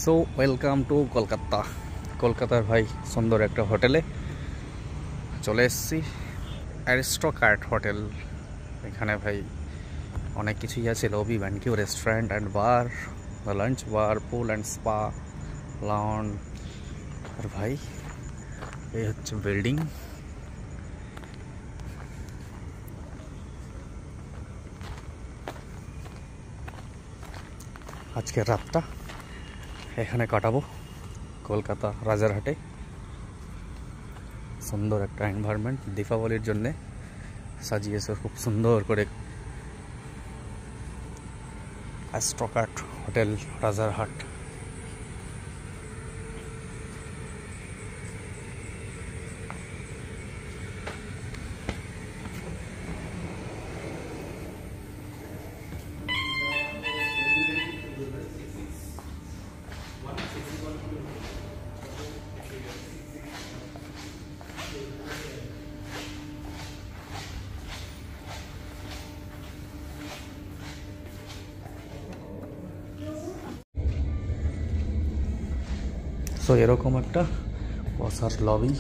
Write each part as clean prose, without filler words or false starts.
So welcome to Kolkata. কলকাতার ভাই সুন্দর একটা হোটেলে চলে এসেছি, অ্যারিস্টোক্র্যাট হোটেল। এখানে ভাই অনেক কিছুই আছে, lobby, banquet, restaurant and bar, lunch bar, pool and spa, lawn. আর ভাই এই হচ্ছে বিল্ডিং। আজকের রাতটা এখানে কাটাবো, কলকাতা রাজারহাটে। সুন্দর একটা এনভায়রনমেন্ট, দীপাবলির জন্যে সাজিয়েছে খুব সুন্দর করে অ্যারিস্টোক্র্যাট হোটেল রাজারহাট। সো এরকম একটা বসার লবি,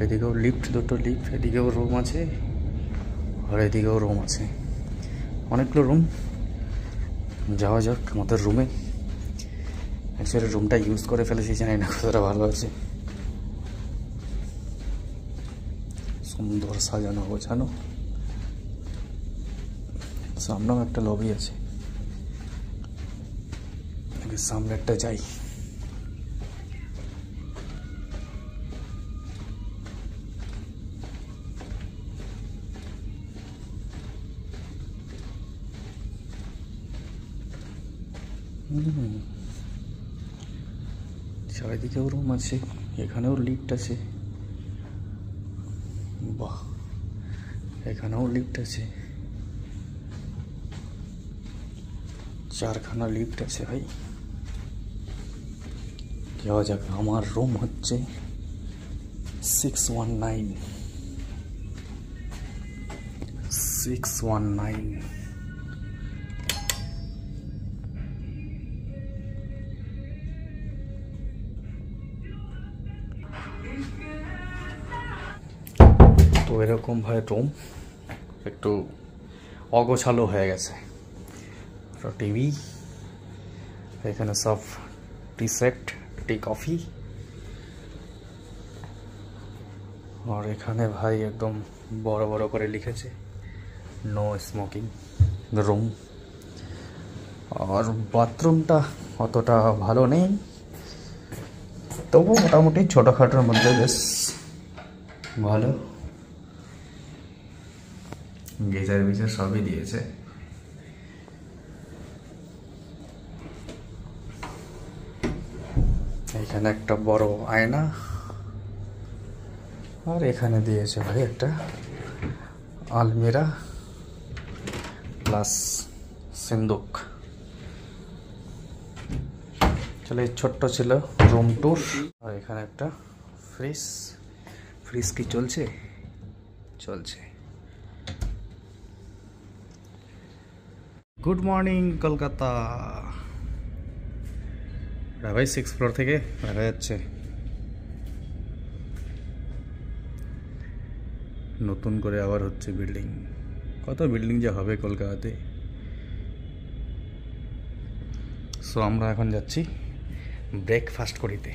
এদিকেও লিফট, দুটো লিফট, এদিকেও রুম আছে আর এদিকেও রুম আছে, অনেকগুলো রুম। যাওয়া যাক আমাদের রুমে। অ্যাকচুয়ালি রুমটা ইউজ করে ফেলেছি, জানি না কতটা ভালো আছে। সুন্দর সাজানো গোছানো, সামনেও একটা লবি আছে, সামনে একটা যাই। চারিদিকেও রুম আছে, এখানেও লিফট আছে। বাহ, এখানেও লিফট আছে, চারখানা লিফট আছে ভাই। যাওয়া যাক। আমার রুম হচ্ছে 619। তো এরকম ভাই রুম একটু অগোছালো হয়ে গেছে। টিভি, এখানে সব টি সেট, টি কফি। আর এখানে ভাই একদম বড় বড় করে লিখেছে নো স্মোকিং রুম। আর বাথরুমটা অতটা ভালো নেই, তবু মোটামুটি ছোটোখাটোর মধ্যে বেশ ভালো। গিজার বিজার সবই দিয়েছে। এখানে একটা বড় আয়না, আর এখানে দিয়েছে ভাই একটা আলমিরা প্লাস সিন্দুক। চলে ছোট্ট ছিল রুম ট্যুর। আর এখানে একটা ফ্রিজ কি চলছে? চলছে। Good morning Kolkata. ভাই 6th ফ্লোর থেকে দেখা যাচ্ছে নতুন করে আবার হচ্ছে বিল্ডিং। কত বিল্ডিং যে হবে কলকাতাতে। সো আমরা এখন যাচ্ছি ব্রেকফাস্ট করিতে।